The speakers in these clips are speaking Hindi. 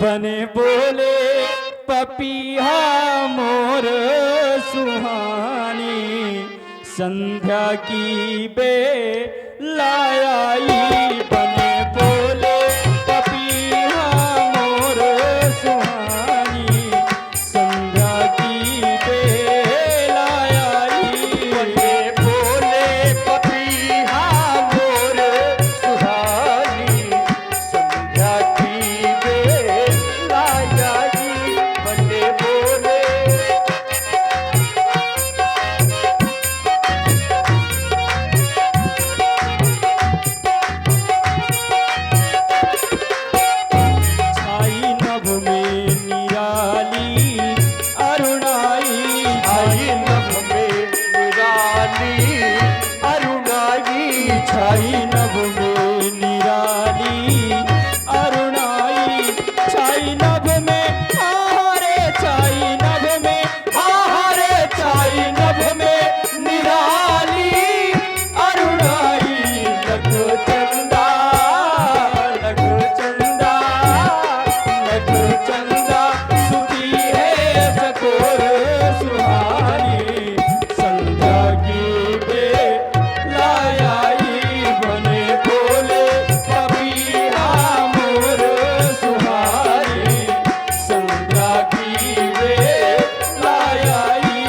बने बोले पपीहा मोर सुहानी, संध्या की बेलायाई। बने बोले पपीहा मोर सुहानी, संध्या की बेलायाई। बने बोले पपीहा मोर सुहानी, संध्या की बेलायाई। बने बोले छाई नभ में निराली अरुणाई। आई नभ में निराली अरुणाई। छाई नभ में निराली अरुणाई। छाई नभ में आहारे, छाई नभ में आहारे, छाई नभ में निराली अरुणाई। लघु चंदा, लघु चंदा, लघु चंदा, सुखी है चकोर सुहानी, संध्या की बेलायाई। बने बोले पपीहा मोर सुहानी, संध्या की बेलायाई।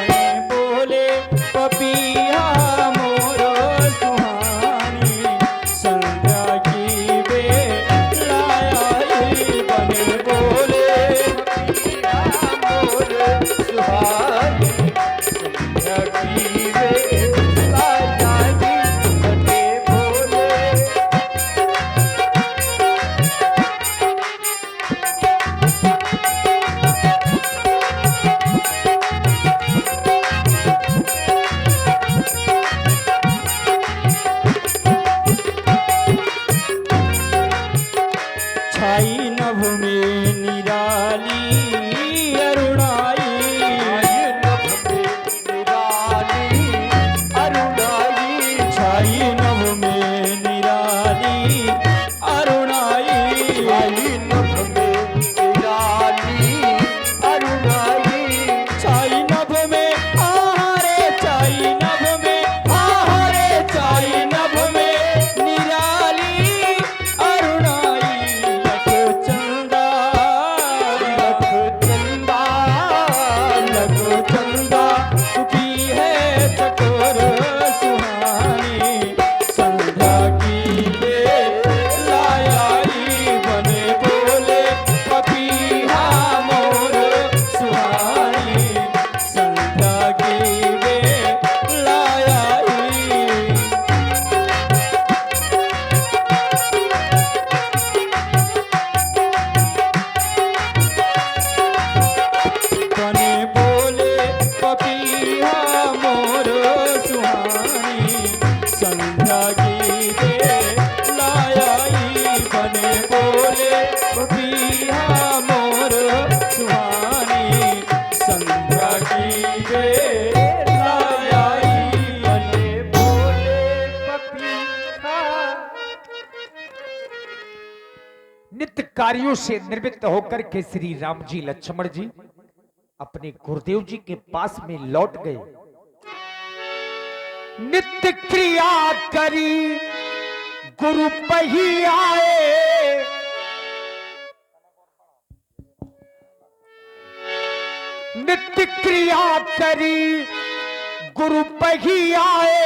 बने बोले पपीहा मोर सुहानी, संध्या की बेलायाई। बने बोले पपीहा मोर सुहानी, संध्या की बेलायाई। बने बोले छाई नभ में निराली अरुणाई। आई नभ में निराली अरुणाई। छाई नभ में निराली अरुणाई। आई नभ में निराली अरुणाई। छाई नभ में आहारे, छाई नभ में आहारे, छाई नभ में निराली अरुणाई। लघु चंदा, लघु चंदा, लघु चंदा, सुखी है चकोर सुहानी, संध्या की बेलायाई। बने बोले पपीहा मोर सुहानी, संध्या की बेलायाई। बने बोले पपीहा मोर सुहानी, संध्या की बेलायाई। बने बोले पपीहा मोर सुहानी, संध्या की बेलायाई। बने बोले पपीहा। नित्य कार्यों से निवृत्त होकर के श्री राम जी लक्ष्मण जी अपने गुरुदेव जी के पास में लौट गए। नित्य क्रिया करी गुरु पही आए, नित्य क्रिया करी गुरु पही आए,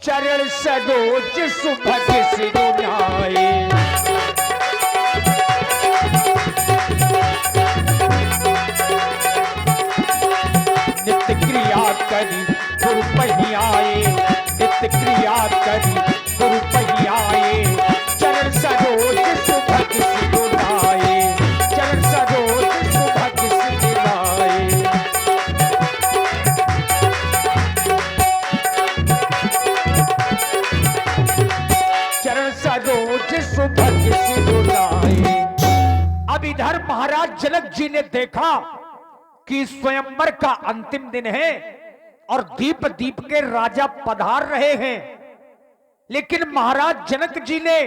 चरण सरोज सुभग सिरुनाए। नित्य क्रिया करी गुरु पही आए, नित्य क्रिया करी गुरु पही आए, चरण सरोज सुभग रोज सुभग सिरुलाए। अब इधर महाराज जनक जी ने देखा कि स्वयंवर का अंतिम दिन है और दीप दीप के राजा पधार रहे हैं, लेकिन महाराज जनक जी ने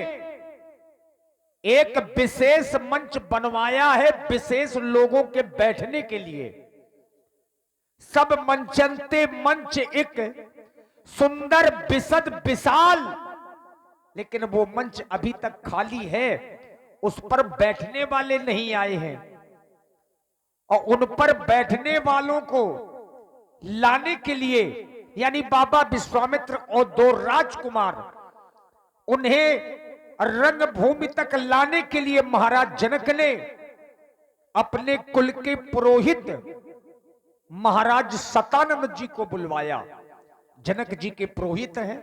एक विशेष मंच बनवाया है विशेष लोगों के बैठने के लिए। सब मंचनते मंच एक सुंदर विशद विशाल, लेकिन वो मंच अभी तक खाली है, उस पर बैठने वाले नहीं आए हैं और उन पर बैठने वालों को लाने के लिए यानी बाबा विश्वामित्र और 2 राजकुमार उन्हें रंगभूमि तक लाने के लिए महाराज जनक ने अपने कुल के पुरोहित महाराज सतानंद जी को बुलवाया। जनक जी के पुरोहित हैं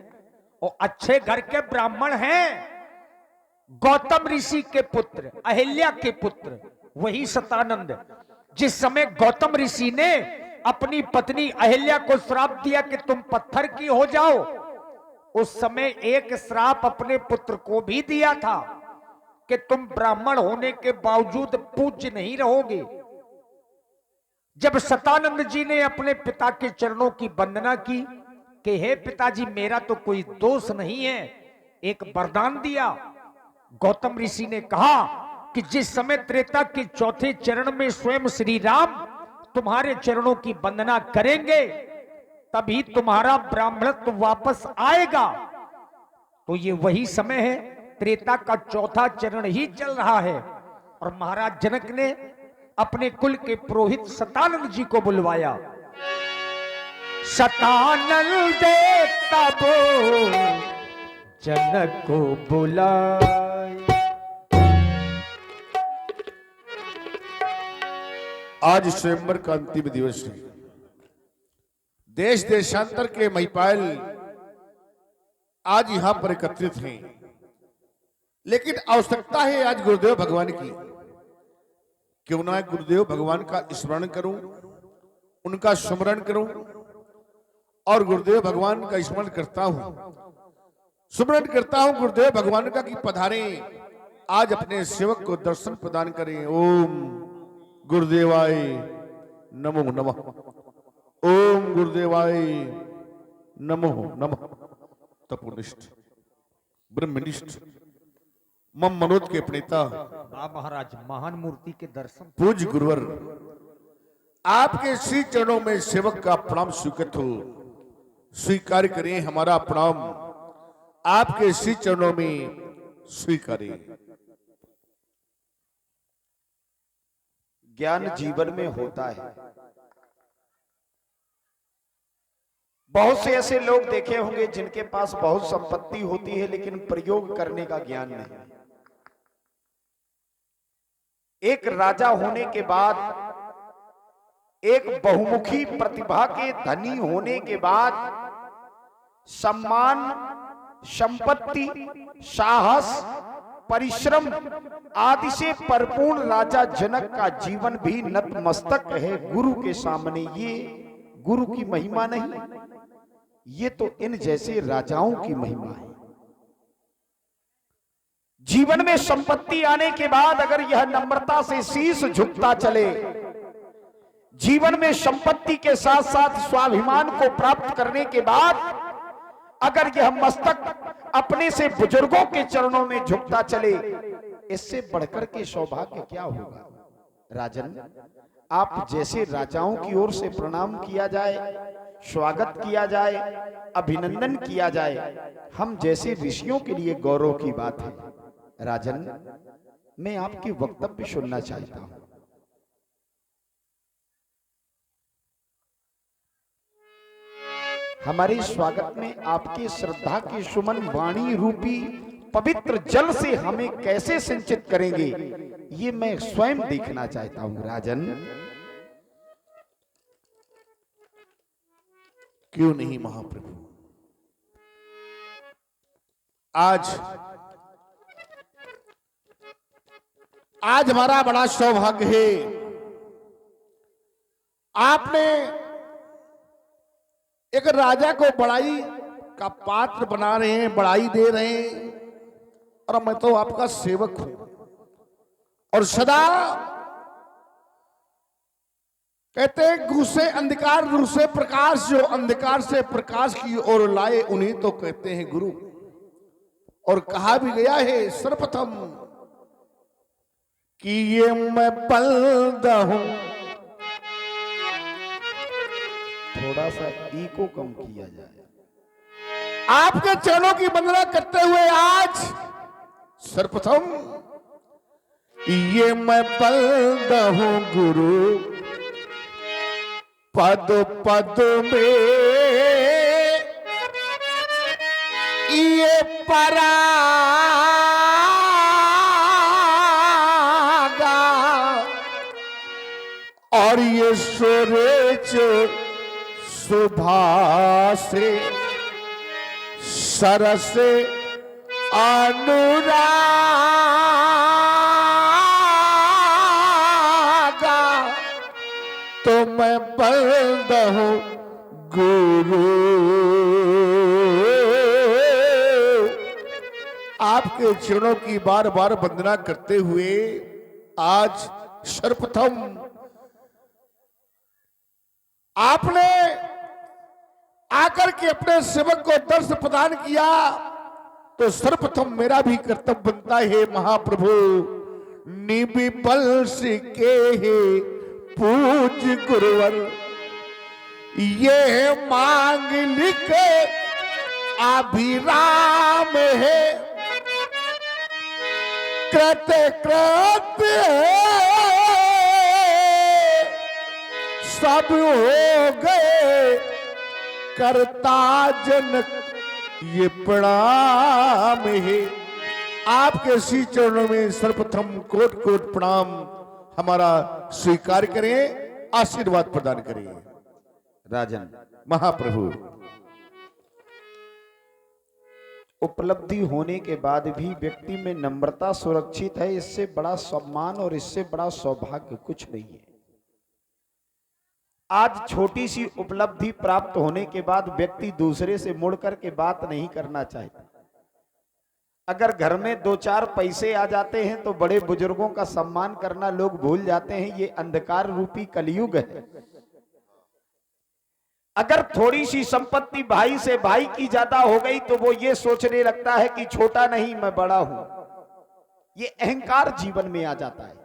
और अच्छे घर के ब्राह्मण हैं, गौतम ऋषि के पुत्र, अहिल्या के पुत्र, वही सतानंद। जिस समय गौतम ऋषि ने अपनी पत्नी अहिल्या को श्राप दिया कि तुम पत्थर की हो जाओ, उस समय एक श्राप अपने पुत्र को भी दिया था कि तुम ब्राह्मण होने के बावजूद पूज्य नहीं रहोगे। जब सतानंद जी ने अपने पिता के चरणों की वंदना की कि हे पिताजी मेरा तो कोई दोष नहीं है, एक वरदान दिया। गौतम ऋषि ने कहा कि जिस समय त्रेता के 4थे चरण में स्वयं श्री राम तुम्हारे चरणों की वंदना करेंगे तभी तुम्हारा ब्राह्मणत्व वापस आएगा। तो ये वही समय है, त्रेता का 4था चरण ही चल रहा है और महाराज जनक ने अपने कुल के पुरोहित सतानंद जी को बुलवाया। सतानंद तब जनक को बुलाए। आज स्वयंवर का अंतिम दिवस है। देश देशांतर के महिपाल आज यहां पर एकत्रित हैं, लेकिन आवश्यकता है आज गुरुदेव भगवान की। क्यों ना गुरुदेव भगवान का स्मरण करूं, उनका स्मरण करूं और गुरुदेव भगवान का स्मरण करता हूं, स्मरण करता हूं गुरुदेव भगवान का कि पधारें, आज अपने सेवक को दर्शन प्रदान करें। ओम गुरुदेवाय नमो नमः, ओम गुरुदेवाय नमो नमः। तपोनिष्ठ ब्रह्मनिष्ठ मम मनोद के प्रणेता महाराज महान मूर्ति के दर्शन। पूज्य गुरुवर, आपके श्री चरणों में सेवक का प्रणाम स्वीकृत हो, स्वीकार करें हमारा प्रणाम, आपके श्री चरणों में स्वीकारें। ज्ञान जीवन में होता है। बहुत से ऐसे लोग देखे होंगे जिनके पास बहुत संपत्ति होती है लेकिन प्रयोग करने का ज्ञान नहीं। एक राजा होने के बाद, एक बहुमुखी प्रतिभा के धनी होने के बाद सम्मान, संपत्ति, साहस, परिश्रम आदि से परिपूर्ण राजा जनक का जीवन भी नतमस्तक है गुरु के सामने। ये गुरु की महिमा नहीं, ये तो इन जैसे राजाओं की महिमा है। जीवन में संपत्ति आने के बाद अगर यह नम्रता से शीश झुकता चले, जीवन में संपत्ति के साथ साथ स्वाभिमान को प्राप्त करने के बाद अगर यह मस्तक अपने से बुजुर्गों के चरणों में झुकता चले, इससे बढ़कर के सौभाग्य क्या होगा। राजन, आप जैसे राजाओं की ओर से प्रणाम किया जाए, स्वागत किया जाए, अभिनंदन किया जाए, हम जैसे ऋषियों के लिए गौरव की बात है। राजन, मैं आपकी वक्तव्य सुनना चाहता हूं। हमारे स्वागत में आपके श्रद्धा के सुमन वाणी रूपी पवित्र जल से हमें कैसे सिंचित करेंगे, ये मैं स्वयं देखना चाहता हूं। राजन, क्यों नहीं महाप्रभु, आज हमारा बड़ा सौभाग्य है। आपने एक राजा को बड़ाई का पात्र बना रहे हैं, बड़ाई दे रहे हैं। और मैं तो आपका सेवक हूं और सदा कहते हैं घुसे अंधकार रूसे प्रकाश, जो अंधकार से प्रकाश की ओर लाए उन्हीं तो कहते हैं गुरु। और कहा भी गया है सर्वप्रथम कि ये मैं बल्द हूं। थोड़ा सा ई को कम किया जाए। आपके चरणों की वंदना करते हुए आज सर्वप्रथम ये मैं बल्द हूं गुरु, पद पद में ये परागा और ये सूरज सुबह से सरस अनुरागा, तो मैं बंद हूं गुरु। आपके चरणों की बार बार वंदना करते हुए आज सर्वप्रथम आपने आकर के अपने सेवक को दर्श प्रदान किया, तो सर्वप्रथम मेरा भी कर्तव्य बनता है महाप्रभु निबि पल्स के है पूज गुरुवर, ये मांग लिखे अभिराम है कृत कृत सब हो गए करता जनक, ये प्रणाम है। आपके श्री चरणों में सर्वप्रथम कोट कोट प्रणाम हमारा स्वीकार करें, आशीर्वाद प्रदान करें। राजन, महाप्रभु उपलब्धि होने के बाद भी व्यक्ति में नम्रता सुरक्षित है, इससे बड़ा सम्मान और इससे बड़ा सौभाग्य कुछ नहीं है। आज छोटी सी उपलब्धि प्राप्त होने के बाद व्यक्ति दूसरे से मुड़कर के बात नहीं करना चाहता। अगर घर में दो चार पैसे आ जाते हैं तो बड़े बुजुर्गों का सम्मान करना लोग भूल जाते हैं। ये अंधकार रूपी कलयुग है। अगर थोड़ी सी संपत्ति भाई से भाई की ज्यादा हो गई तो वो ये सोचने लगता है कि छोटा नहीं मैं बड़ा हूं। ये अहंकार जीवन में आ जाता है।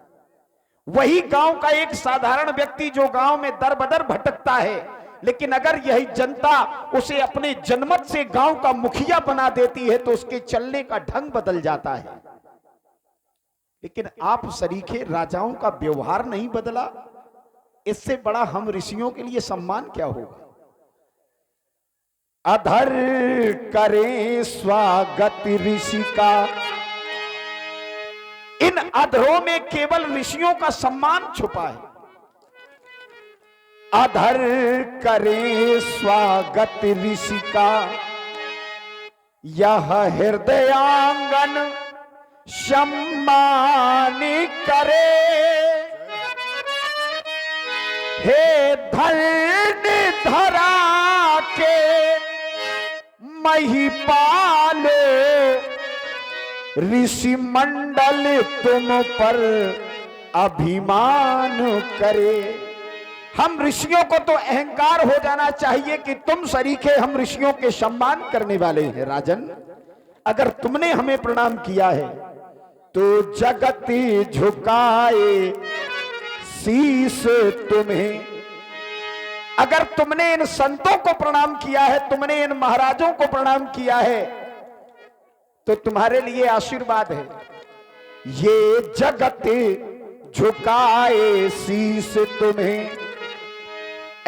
वही गांव का एक साधारण व्यक्ति जो गांव में दर बदर भटकता है, लेकिन अगर यही जनता उसे अपने जनमत से गांव का मुखिया बना देती है तो उसके चलने का ढंग बदल जाता है। लेकिन आप सरीखे राजाओं का व्यवहार नहीं बदला, इससे बड़ा हम ऋषियों के लिए सम्मान क्या होगा। अधर करें स्वागत ऋषि का, इन अधरों में केवल ऋषियों का सम्मान छुपा है। अधर करें स्वागत ऋषि का, यह हृदयांगन सम्मान करे। हे धन्य धरा के महिपाल, ऋषि मंडल तुम पर अभिमान करे। हम ऋषियों को तो अहंकार हो जाना चाहिए कि तुम सरीखे हम ऋषियों के सम्मान करने वाले हैं। राजन, अगर तुमने हमें प्रणाम किया है तो जगत झुकाए शीश तुम्हें। अगर तुमने इन संतों को प्रणाम किया है, तुमने इन महाराजों को प्रणाम किया है, तो तुम्हारे लिए आशीर्वाद है। ये जगत झुकाए शीश तुम्हें,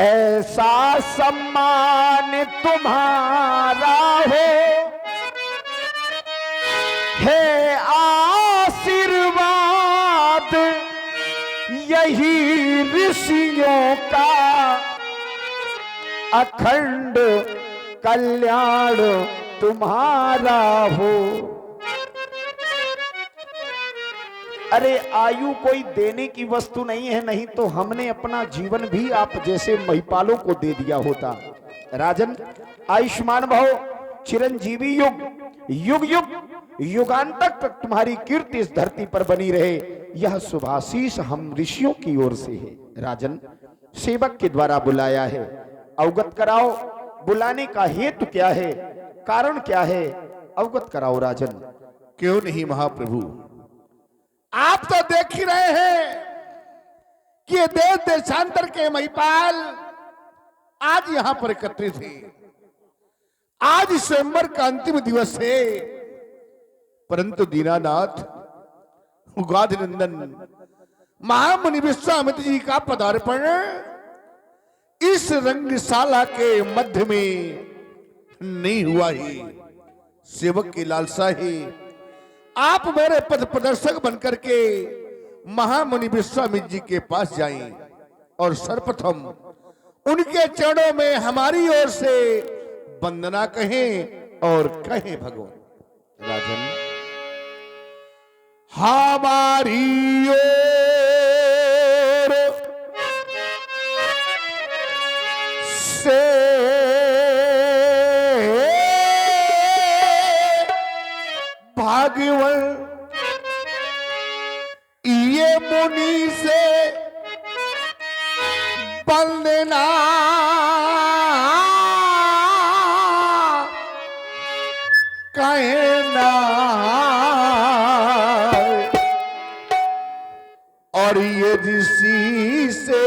ऐसा सम्मान तुम्हारा हो। है आशीर्वाद यही ऋषियों का, अखंड कल्याण तुम्हारा हो। अरे आयु कोई देने की वस्तु नहीं है, नहीं तो हमने अपना जीवन भी आप जैसे महिपालों को दे दिया होता। राजन, आयुष्मान भव, चिरंजीवी युग युग युग युगांतक तक तुम्हारी कीर्ति इस धरती पर बनी रहे, यह शुभाशीष हम ऋषियों की ओर से है। राजन, सेवक के द्वारा बुलाया है, अवगत कराओ। बुलाने का हेतु क्या है, कारण क्या है, अवगत कराओ राजन। क्यों नहीं महाप्रभु, आप तो देख ही रहे हैं कि ये देश देशांतर के महिपाल आज यहां पर एकत्रित थे। आज स्वयंवर का अंतिम दिवस है, परंतु दीनानाथ उगादि नंदन महामुनि विश्वामित्र जी का पदार्पण इस रंगशाला के मध्य में नहीं हुआ ही। सेवक की लालसा है आप मेरे पद प्रदर्शक बनकर के महामुनि विश्वामित्र जी के पास जाएं और सर्वप्रथम उनके चरणों में हमारी ओर से वंदना कहें और कहें भगवान। राजन, हमारी ओर से भगवान ये मुनि से वंदना कहना, और ये ऋषि से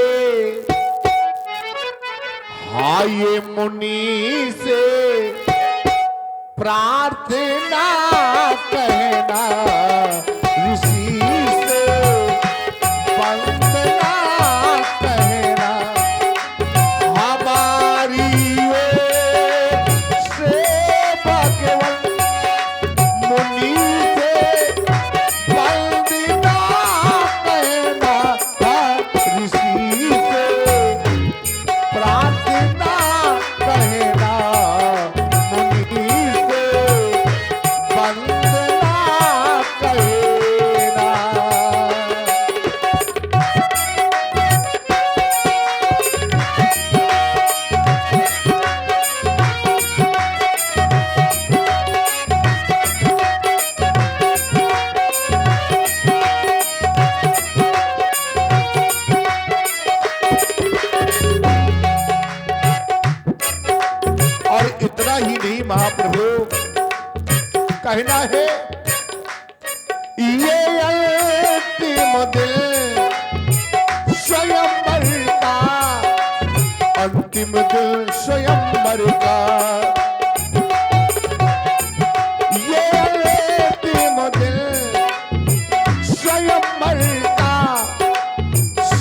हाँ ये मुनि से प्रार्थना कहना, ऋषि से वंदना कहना। हमारी ओर से भगवान मुनि से वंदना कहना, ऋषि से प्रार्थना कहना, मुनि से वंदना कहना। और इतना ही नहीं महाप्रभु, कहना है ये अंतिम दिल स्वयंवर का, अंतिम दिल स्वयंवर का, ये अंतिम दिल स्वयंवर का,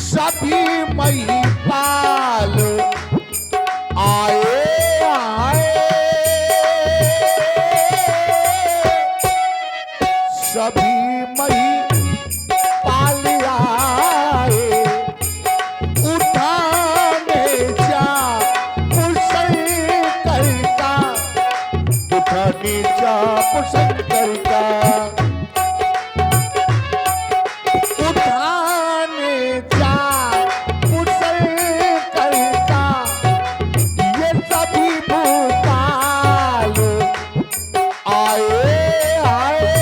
सभी महिपाल आए आए, सभी महिपाल आए, उठाने जा कुशल करता, उठाने जा कुशल करता, उठाने जा कुशल करता, ये सभी भूपाल आए आए,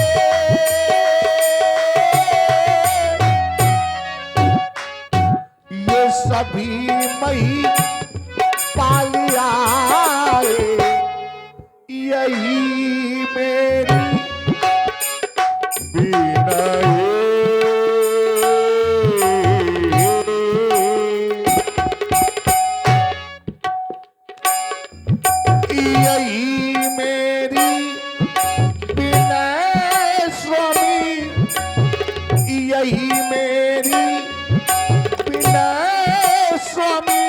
ये सभी महिपाल आए, यही मेरी यही मेरी विनय स्वामी, यही मेरी विनय स्वामी,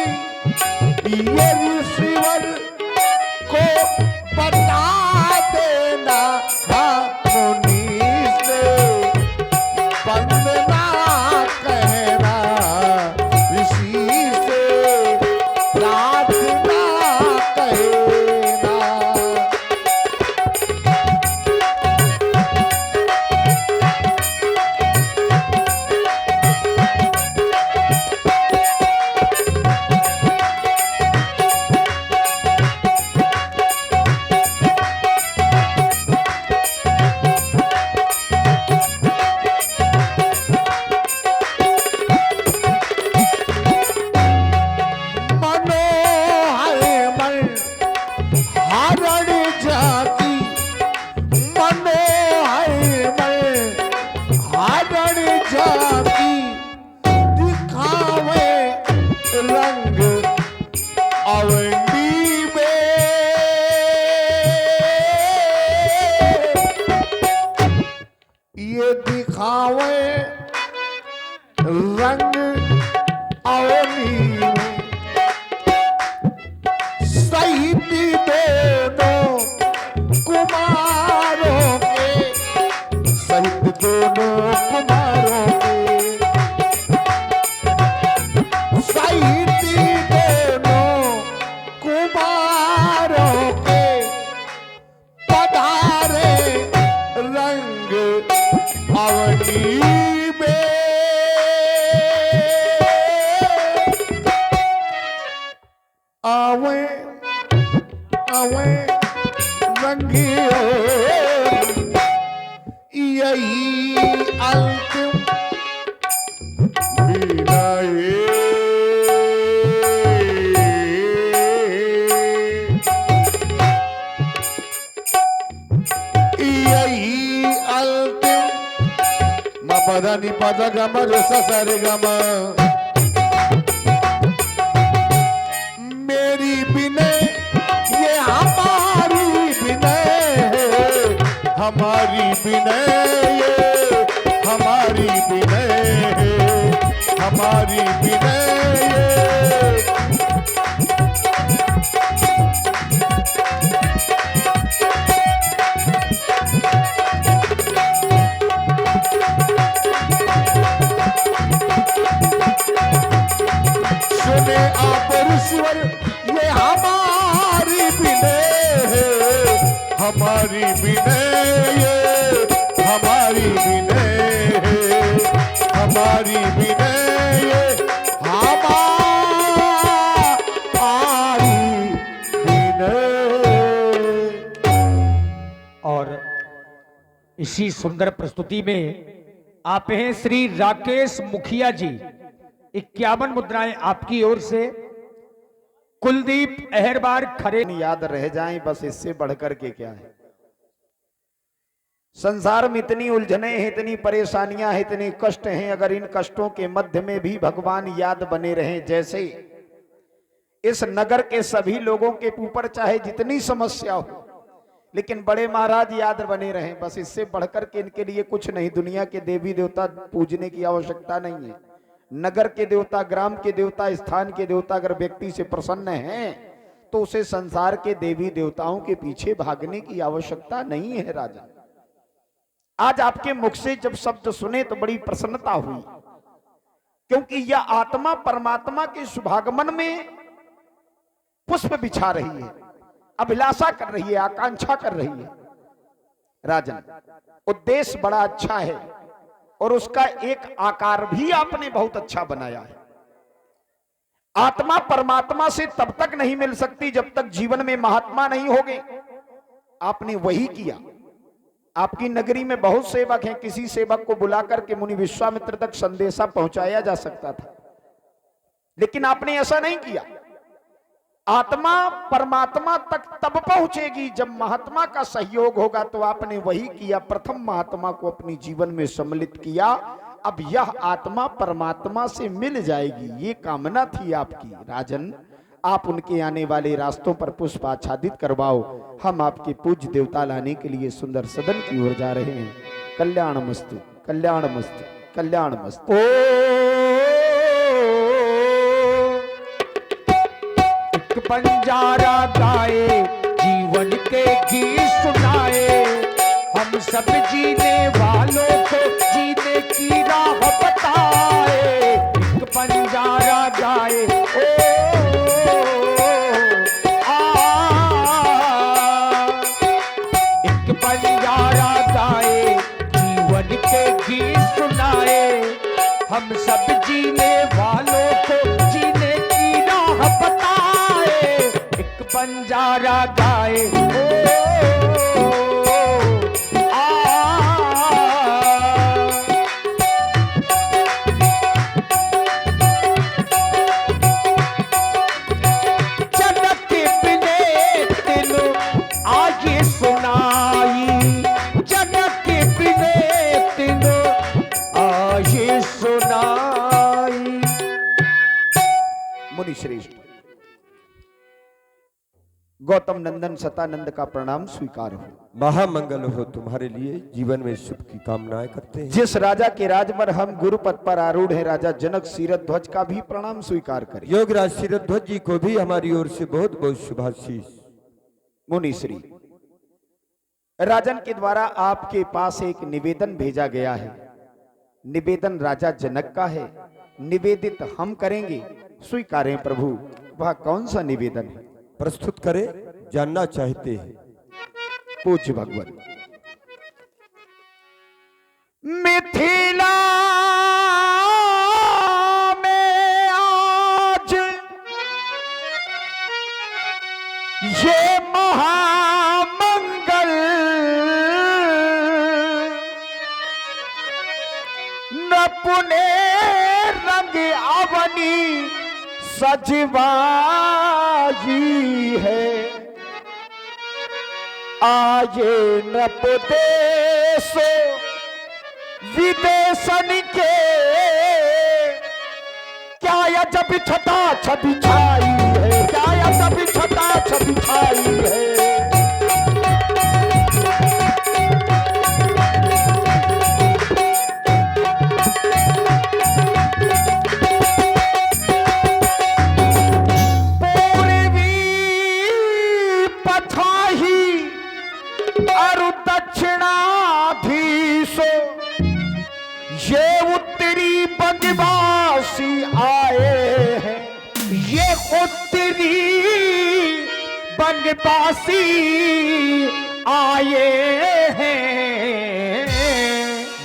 ये दिखावे रंग अवनी शहीद दोनों कुमारों के, शहीद दोनों कुमारों के, शहीद दोनों कुमारों के पधारे रंग अवनी में। आवे आवे रंगियो यही अंतिम विदाई। यही अंतिम म पद नि पद गम रे स स रे गम। मेरी विनय ये हमारी विनय है, हमारी विनय ये हमारी विनय है, हमारी विनय ये। सुने आप ऋषिवर ये हमारी विनय है, हमारी विनय ये हमारी विनय है, हमारी विनय ये हमारी विनय। और इसी सुंदर प्रस्तुति में आप हैं श्री राकेश मुखिया जी। 51 मुद्राएं आपकी ओर से। कुलदीप अहरबार खरे याद रह जाएं, बस इससे बढ़कर के क्या है। संसार में इतनी उलझने हैं, इतनी परेशानियां हैं, इतने कष्ट हैं, अगर इन कष्टों के मध्य में भी भगवान याद बने रहें, जैसे इस नगर के सभी लोगों के ऊपर चाहे जितनी समस्या हो, लेकिन बड़े महाराज याद बने रहें, बस इससे बढ़कर के इनके लिए कुछ नहीं। दुनिया के देवी देवता पूजने की आवश्यकता नहीं है। नगर के देवता, ग्राम के देवता, स्थान के देवता अगर व्यक्ति से प्रसन्न हैं तो उसे संसार के देवी देवताओं के पीछे भागने की आवश्यकता नहीं है। राजा, आज आपके मुख से जब शब्द सुने तो बड़ी प्रसन्नता हुई, क्योंकि यह आत्मा परमात्मा के शुभागमन में पुष्प बिछा रही है, अभिलाषा कर रही है, आकांक्षा कर रही है। राजन, उद्देश्य बड़ा अच्छा है और उसका एक आकार भी आपने बहुत अच्छा बनाया है। आत्मा परमात्मा से तब तक नहीं मिल सकती जब तक जीवन में महात्मा नहीं होगे। आपने वही किया। आपकी नगरी में बहुत सेवक हैं, किसी सेवक को बुलाकर के मुनि विश्वामित्र तक संदेशा पहुंचाया जा सकता था, लेकिन आपने ऐसा नहीं किया। आत्मा परमात्मा तक तब पहुंचेगी जब महात्मा का सहयोग होगा, तो आपने वही किया। प्रथम महात्मा को अपनी जीवन में सम्मिलित किया। अब यह आत्मा परमात्मा से मिल जाएगी, ये कामना थी आपकी। राजन, आप उनके आने वाले रास्तों पर पुष्प आच्छादित करवाओ। हम आपके पूज्य देवता लाने के लिए सुंदर सदन की ओर जा रहे हैं। कल्याण मस्तु, कल्याण मस्तु, कल्याण मस्तु। बंजारा गाए, जीवन के गीत सुनाए, हम सब जीने वालों को जीने की राह बताए। एक बंजारा गाए, एक बंजारा गाए, जीवन के गीत सुनाए, हम सब जीने वालों को जीने की राह बताए। बंजारा गाए, जनक के बिने दिल आज सुनाई, जनक के बिने दिल आज सुनाई। मुनि श्रेष्ठ, गौतम नंदन सतानंद का प्रणाम स्वीकार हो। महामंगल हो तुम्हारे लिए, जीवन में शुभ की कामनाएं करते हैं। जिस राजा के राज पर हम गुरु पद पर आरूढ़ है, राजा जनक सीरत ध्वज का भी प्रणाम स्वीकार करें। योगराज सीरत ध्वज जी को भी हमारी ओर से बहुत बहुत शुभाशीष। मुनिश्री, राजन के द्वारा आपके पास एक निवेदन भेजा गया है। निवेदन राजा जनक का है, निवेदित हम करेंगे, स्वीकारें प्रभु। वह कौन सा निवेदन है? प्रस्तुत करें, जानना चाहते हैं। पूज्य भगवान। मिथिला में आज ये महामंगल न पुने रंग अवनी सजवाई है। आये नृप देशो विदेशन के, क्या अजब छटा छवि छाई है, क्या अजब छटा छवि छाई है। दक्षिणाधीशो ये उत्तरी बंगवासी आए हैं, ये उत्तरी बंगवासी आए हैं।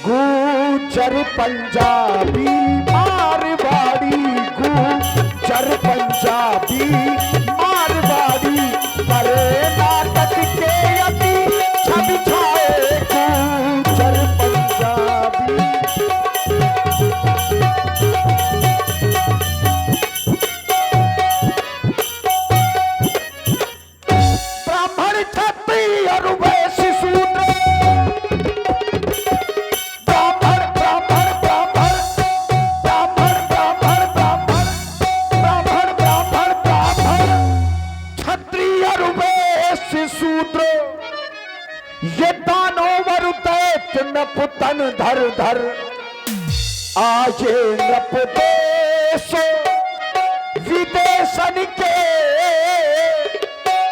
गुजर पंजाबी मारवाड़ी, गुजर पंजाबी मारवाड़ी, कर्नाटक के अति छवि छाए गुजर पंजाबी। ब्राह्मण क्षत्रिय और वैश्य शूद्र, ब्राह्मण ब्राह्मण ब्राह्मण ब्राह्मण ब्राह्मण ब्राह्मण ब्राह्मण ब्राह्मण ब्राह्मण, क्षत्रिय और वैश्य शूद्र, ये दानोवर दैत्य नपुतन धर धर आये नृप देशो विदेशन के,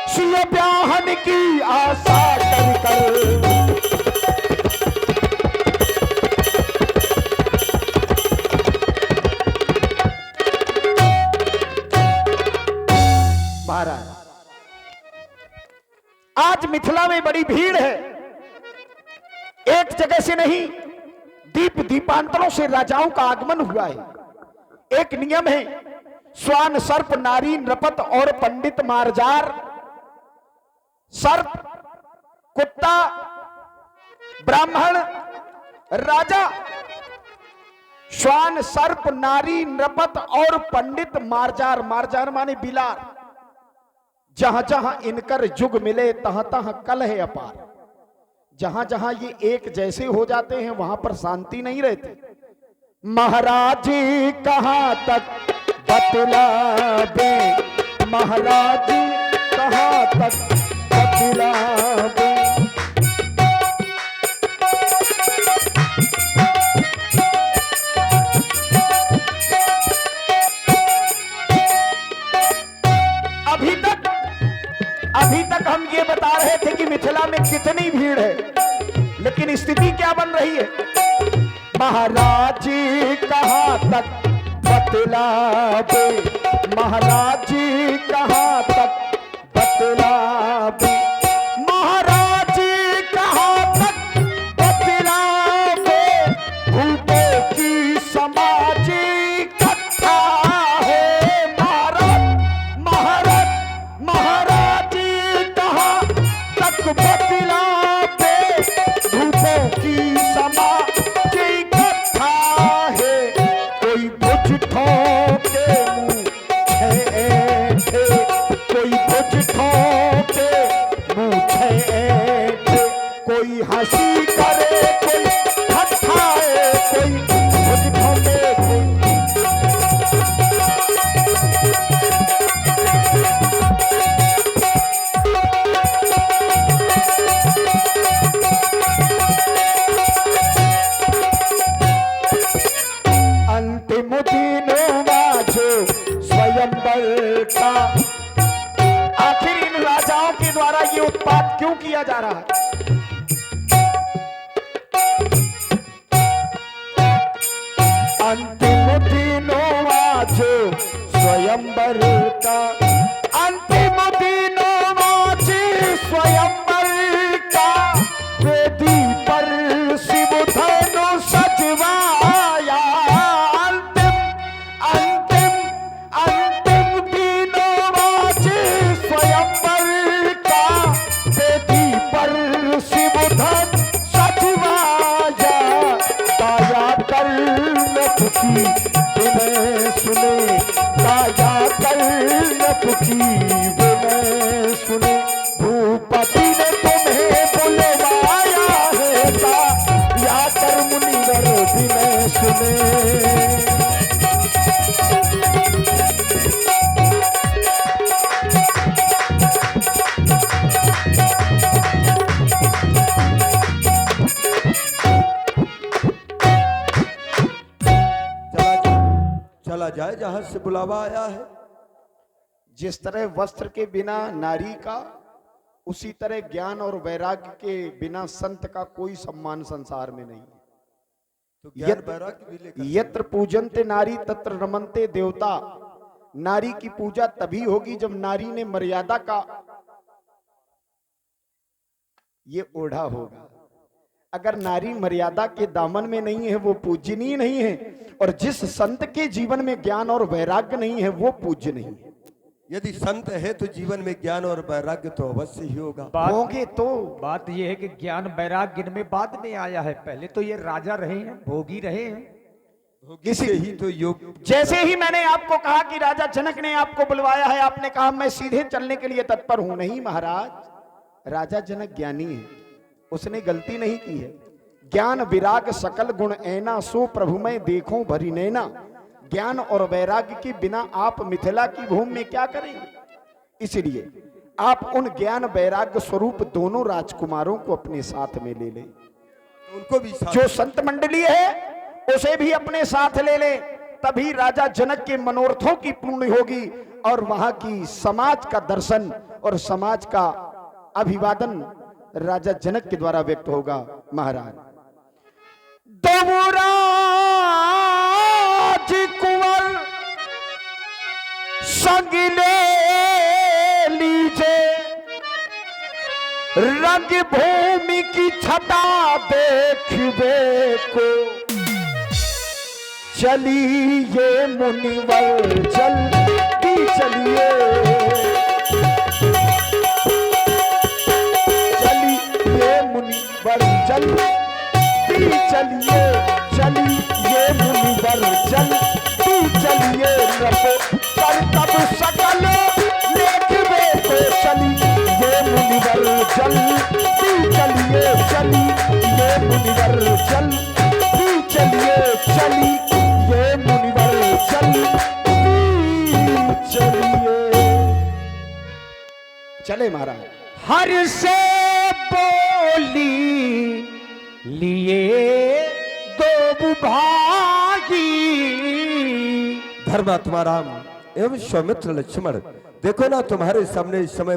सिय ब्याहन की आशा कर कर। महाराज, आज मिथिला में बड़ी भीड़ है। एक जगह से नहीं, दीप दीपांतरों से राजाओं का आगमन हुआ है। एक नियम है, स्वान सर्प नारी नृपत और पंडित मारजार। सर्प कुत्ता, ब्राह्मण, राजा, श्वान सर्प नारी नृपत और पंडित मारजार। मारजार माने बिलार। जहां जहां इनकर युग मिले तहां तहां कलह अपार। जहां जहां ये एक जैसे हो जाते हैं वहां पर शांति नहीं रहती। महाराज जी कहां तक बतलावे, महाराज जी कहां तक बतलावे। अभी तक हम ये बता रहे थे कि मिथिला में कितनी भीड़ है, लेकिन स्थिति क्या बन रही है? महाराज जी कहां तक बतलावे, महाराज जी कहां तक बतलावे, महाराज जी कहां तक बतलावे। भूतों की सामाजिक कथा है महाराज, महाराज महाराज बतलावे। भूतों की सामाजिक कथा है, कोई बुझ ठोके मुंह का। आखिर इन राजाओं के द्वारा ये उत्पात क्यों किया जा रहा है? अंतिम दिनों आज स्वयंवर का, अंतिम दिनों आज स्वयंवर का, वेदी पर शिव धनु सजवाया। अंतिम अंतिम अंतिम दिनों आज स्वयंवर का, वेदी पर शिव धनु सजवाया। काया कर्णक की विनय सुने, काया कर्णक की विनय सुने, भूपति ने तुम्हें बुलवाया है, काया कर मुनिवर विनय सुने। चला जाए जहां से बुलावा आया है। जिस तरह वस्त्र के बिना नारी का, उसी तरह ज्ञान और वैराग्य के बिना संत का कोई सम्मान संसार में नहीं है। तो ज्ञान वैराग्य भी लेकर यत्र पूजन्ते नारी तत्र रमन्ते देवता। नारी की पूजा तभी होगी जब नारी ने मर्यादा का ये ओढ़ा होगा। अगर नारी मर्यादा के दामन में नहीं है वो पूजनीय नहीं है, और जिस संत के जीवन में ज्ञान और वैराग्य नहीं है वो पूज्य नहीं है। यदि संत है तो जीवन में ज्ञान और वैराग्य तो अवश्य ही होगा। होंगे तो बात यह है कि ज्ञान वैराग्य इनमें बाद में आया है, पहले तो ये राजा रहे हैं, भोगी रहे हैं। किसी ही तो योग। जैसे ही मैंने आपको कहा कि राजा जनक ने आपको बुलवाया है, आपने कहा मैं सीधे चलने के लिए तत्पर हूं। नहीं महाराज, राजा जनक ज्ञानी है, उसने गलती नहीं की है। ज्ञान विराग सकल गुण ऐना, सो प्रभु में देखो भरी नैना। ज्ञान और वैराग्य के बिना आप मिथिला की भूमि में क्या करेंगे? इसलिए आप उन ज्ञान वैराग्य स्वरूप दोनों राजकुमारों को अपने साथ में ले लें। उनको भी साथ, जो संत मंडली है उसे भी अपने साथ ले ले, तभी राजा जनक के मनोरथों की पूर्ण होगी और वहां की समाज का दर्शन और समाज का अभिवादन राजा जनक के द्वारा व्यक्त होगा। महाराज दो कुंवर संग ले लीजे, रंग भूमि की छटा देखबे को, चलिए मुनिवर जल्दी चलिए, चलिए मुनिवर जल्दी चलिए, चलिए मुनिवर जल्दी चलिए, कर तब सकल लेखबे को, चलिए मुनिवर जल्दी चलिए, चलिए मुनिवर जल्दी चलिए, चलिए मुनिवर जल्दी चलिए। चले महाराज। हर से बोली लिए दो भागी, धर्मात्मा राम एवं सौमित्र लक्ष्मण, देखो ना तुम्हारे सामने इस समय